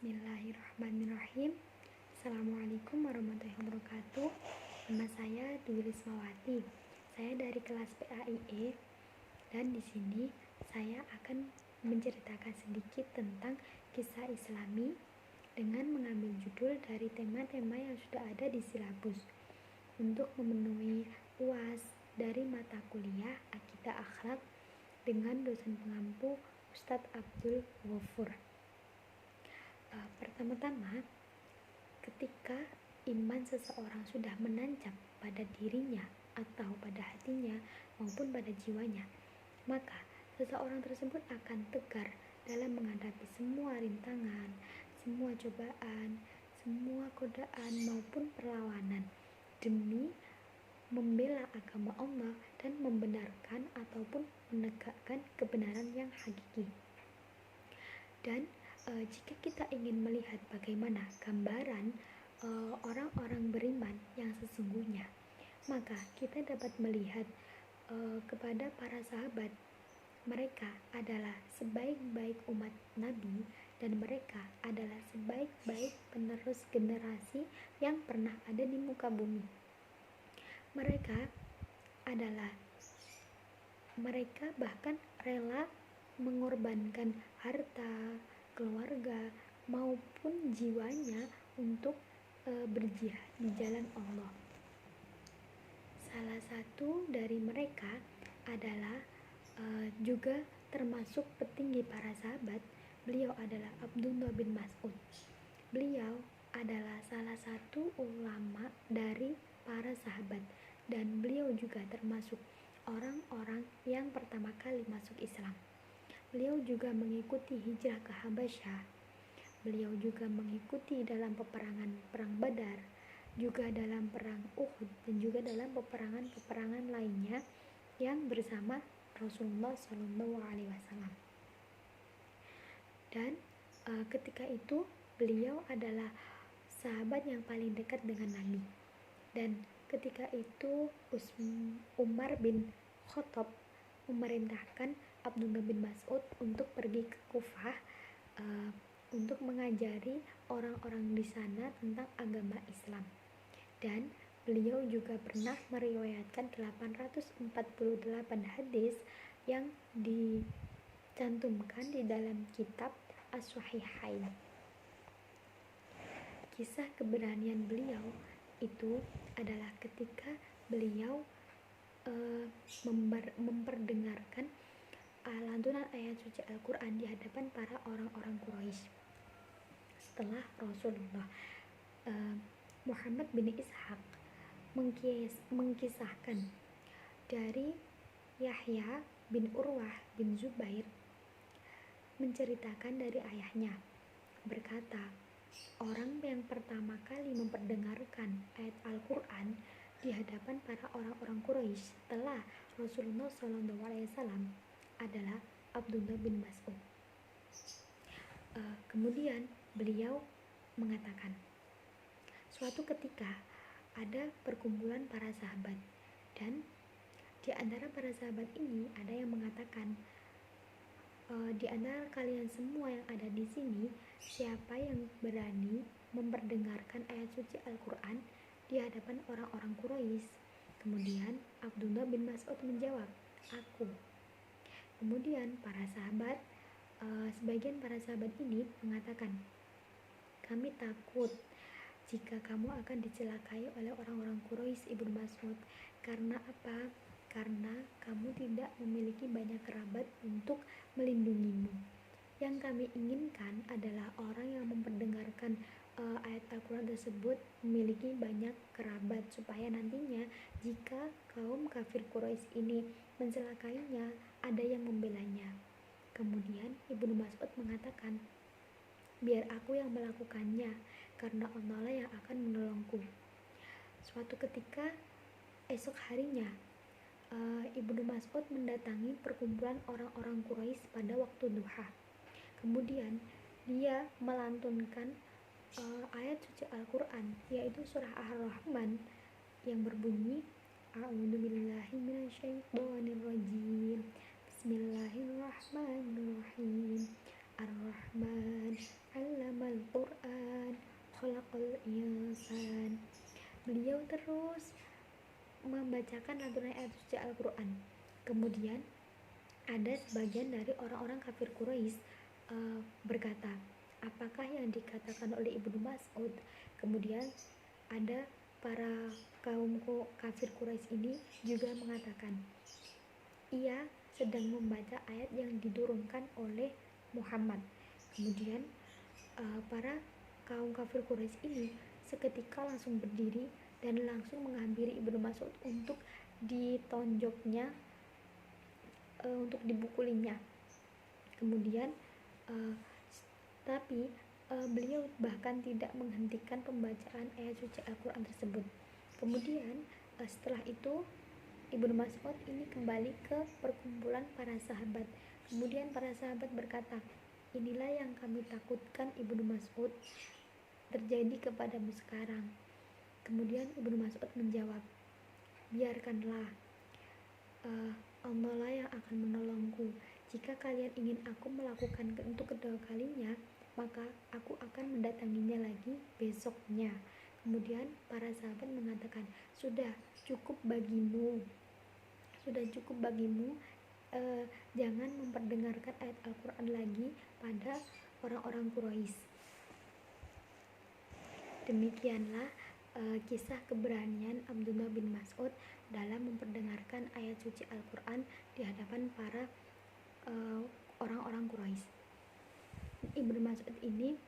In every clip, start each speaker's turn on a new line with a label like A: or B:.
A: Bismillahirrahmanirrahim. Assalamualaikum warahmatullahi wabarakatuh. Nama saya Dwi Rismawati. Saya dari kelas PAIE dan di sini saya akan menceritakan sedikit tentang kisah Islami dengan mengambil judul dari tema-tema yang sudah ada di silabus untuk memenuhi UAS dari mata kuliah Akidah Akhlak dengan dosen pengampu Ustadz Abdul Ghafur. Pertama-tama, ketika iman seseorang sudah menancap pada dirinya atau pada hatinya maupun pada jiwanya, maka seseorang tersebut akan tegar dalam menghadapi semua rintangan, semua cobaan, semua godaan maupun perlawanan demi membela agama Allah dan membenarkan ataupun menegakkan kebenaran yang hakiki. Dan jika kita ingin melihat bagaimana gambaran orang-orang beriman yang sesungguhnya, maka kita dapat melihat kepada para sahabat. Mereka adalah sebaik-baik umat Nabi dan mereka adalah sebaik-baik penerus generasi yang pernah ada di muka bumi. Mereka bahkan rela mengorbankan harta, keluarga maupun jiwanya untuk berjihad di jalan Allah. Salah satu dari mereka adalah juga termasuk petinggi para sahabat. Beliau adalah Abdullah bin Mas'ud. Beliau adalah salah satu ulama dari para sahabat dan beliau juga termasuk orang-orang yang pertama kali masuk Islam. Beliau juga mengikuti hijrah ke Habasyah. Beliau juga mengikuti dalam peperangan Perang Badar, juga dalam Perang Uhud, dan juga dalam peperangan lainnya yang bersama Rasulullah SAW. Dan ketika itu beliau adalah sahabat yang paling dekat dengan Nabi. Dan ketika itu Umar bin Khattab memerintahkan Abdullah bin Mas'ud untuk pergi ke Kufah untuk mengajari orang-orang di sana tentang agama Islam. Dan beliau juga pernah meriwayatkan 848 hadis yang dicantumkan di dalam kitab As-Sahihain. Kisah keberanian beliau itu adalah ketika beliau memperdengarkan lantunan ayat suci Al-Quran di hadapan para orang-orang Quraisy. Setelah Rasulullah, Muhammad bin Ishaq mengkisahkan dari Yahya bin Urwah bin Zubair menceritakan dari ayahnya, berkata, orang yang pertama kali memperdengarkan ayat Al-Quran di hadapan para orang-orang Quraisy setelah Rasulullah SAW adalah Abdullah bin Mas'ud. Kemudian beliau mengatakan, suatu ketika ada perkumpulan para sahabat dan di antara para sahabat ini ada yang mengatakan, di antara kalian semua yang ada di sini, siapa yang berani memperdengarkan ayat suci Al-Quran di hadapan orang-orang Quraisy? Kemudian Abdullah bin Mas'ud menjawab, aku. Kemudian para sahabat, sebagian para sahabat ini mengatakan, kami takut jika kamu akan dicelakai oleh orang-orang Quraisy, Ibnu Mas'ud. Karena apa? Karena kamu tidak memiliki banyak kerabat untuk melindungimu. Yang kami inginkan adalah orang yang memperdengarkan ayat Al-Quran tersebut memiliki banyak kerabat, supaya nantinya jika kaum kafir Quraisy ini mencelakainya, ada yang membelanya. Kemudian Ibnu Mas'ud mengatakan, biar aku yang melakukannya, karena Allah lah yang akan menolongku. Suatu ketika esok harinya, Ibnu Mas'ud mendatangi perkumpulan orang-orang Quraisy pada waktu duha. Kemudian dia melantunkan ayat suci Al-Quran, yaitu surah Ar-Rahman yang berbunyi, A'udzubillahi minasyaitonirrajim, Bismillahirrahmanirrahim, Ar-Rahman 'allamal terus membacakan lantunan ayat suci Al-Quran. Kemudian ada sebagian dari orang-orang kafir Quraisy berkata, apakah yang dikatakan oleh Ibnu Mas'ud? Kemudian ada para kaum kafir Quraisy ini juga mengatakan, ia sedang membaca ayat yang diturunkan oleh Muhammad. Kemudian para kaum kafir Quraisy ini seketika langsung berdiri dan langsung menghampiri Ibnu Mas'ud untuk ditonjoknya, untuk dibukulinya. Kemudian tapi beliau bahkan tidak menghentikan pembacaan ayat suci Al-Quran tersebut. Kemudian setelah itu Ibnu Mas'ud ini kembali ke perkumpulan para sahabat. Kemudian para sahabat berkata, inilah yang kami takutkan Ibnu Mas'ud terjadi kepadamu sekarang. Kemudian Ibnu Mas'ud menjawab, biarkanlah, Allah lah yang akan menolongku. Jika kalian ingin aku melakukan untuk kedua kalinya, maka aku akan mendatanginya lagi besoknya. Kemudian para sahabat mengatakan, sudah cukup bagimu, jangan memperdengarkan ayat Al-Quran lagi pada orang-orang Quraisy. Demikianlah kisah keberanian Abdullah bin Mas'ud dalam memperdengarkan ayat suci Al-Quran di hadapan para orang-orang Quraisy. Ibnu Mas'ud ini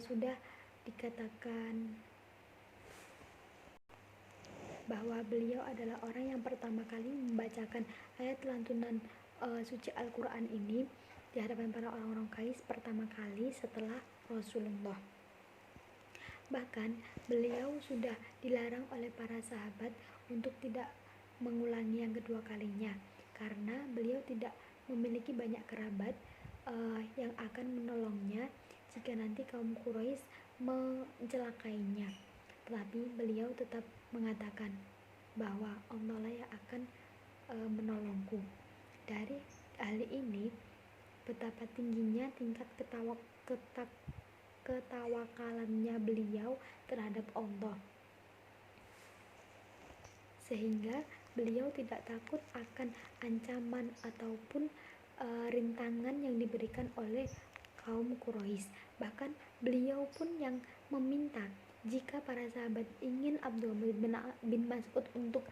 A: sudah dikatakan bahwa beliau adalah orang yang pertama kali membacakan ayat lantunan suci Al-Quran ini di hadapan para orang-orang Quraisy pertama kali setelah Rasulullah. Bahkan beliau sudah dilarang oleh para sahabat untuk tidak mengulangi yang kedua kalinya, karena beliau tidak memiliki banyak kerabat yang akan menolongnya jika nanti kaum Quraisy mencelakainya. Tetapi beliau tetap mengatakan bahwa Allah lah yang akan menolongku. Dari hal ini betapa tingginya tingkat ketawakalannya beliau terhadap Allah, sehingga beliau tidak takut akan ancaman ataupun rintangan yang diberikan oleh kaum Quraisy. Bahkan beliau pun yang meminta jika para sahabat ingin Abdullah bin Mas'ud untuk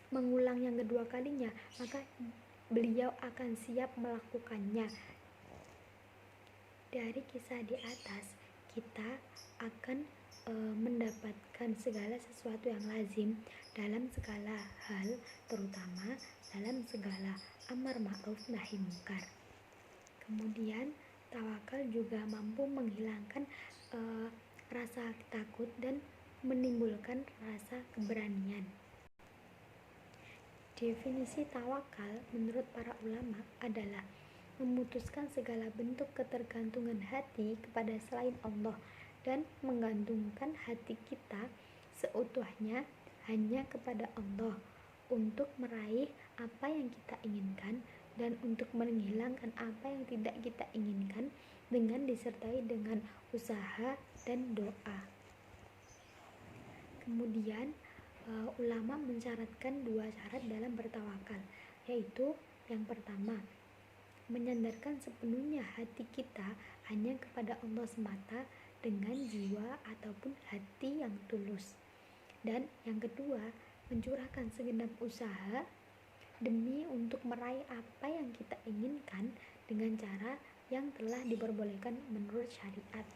A: mengulang yang kedua kalinya, maka beliau akan siap melakukannya. Dari kisah di atas kita akan mendapatkan segala sesuatu yang lazim dalam segala hal, terutama dalam segala amar ma'ruf nahi munkar. Kemudian tawakal juga mampu menghilangkan rasa takut dan menimbulkan rasa keberanian. Definisi tawakal menurut para ulama adalah memutuskan segala bentuk ketergantungan hati kepada selain Allah dan menggantungkan hati kita seutuhnya hanya kepada Allah untuk meraih apa yang kita inginkan dan untuk menghilangkan apa yang tidak kita inginkan dengan disertai dengan usaha dan doa. Kemudian ulama mensyaratkan 2 syarat dalam bertawakal, yaitu yang pertama, menyandarkan sepenuhnya hati kita hanya kepada Allah semata dengan jiwa ataupun hati yang tulus. Dan yang kedua, mencurahkan segenap usaha demi untuk meraih apa yang kita inginkan dengan cara yang telah diperbolehkan menurut syariat.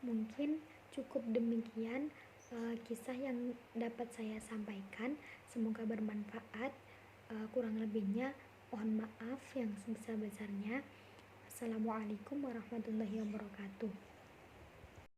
A: Mungkin cukup demikian kisah yang dapat saya sampaikan. Semoga bermanfaat. Kurang lebihnya mohon maaf yang sebesar-besarnya. Assalamualaikum warahmatullahi wabarakatuh.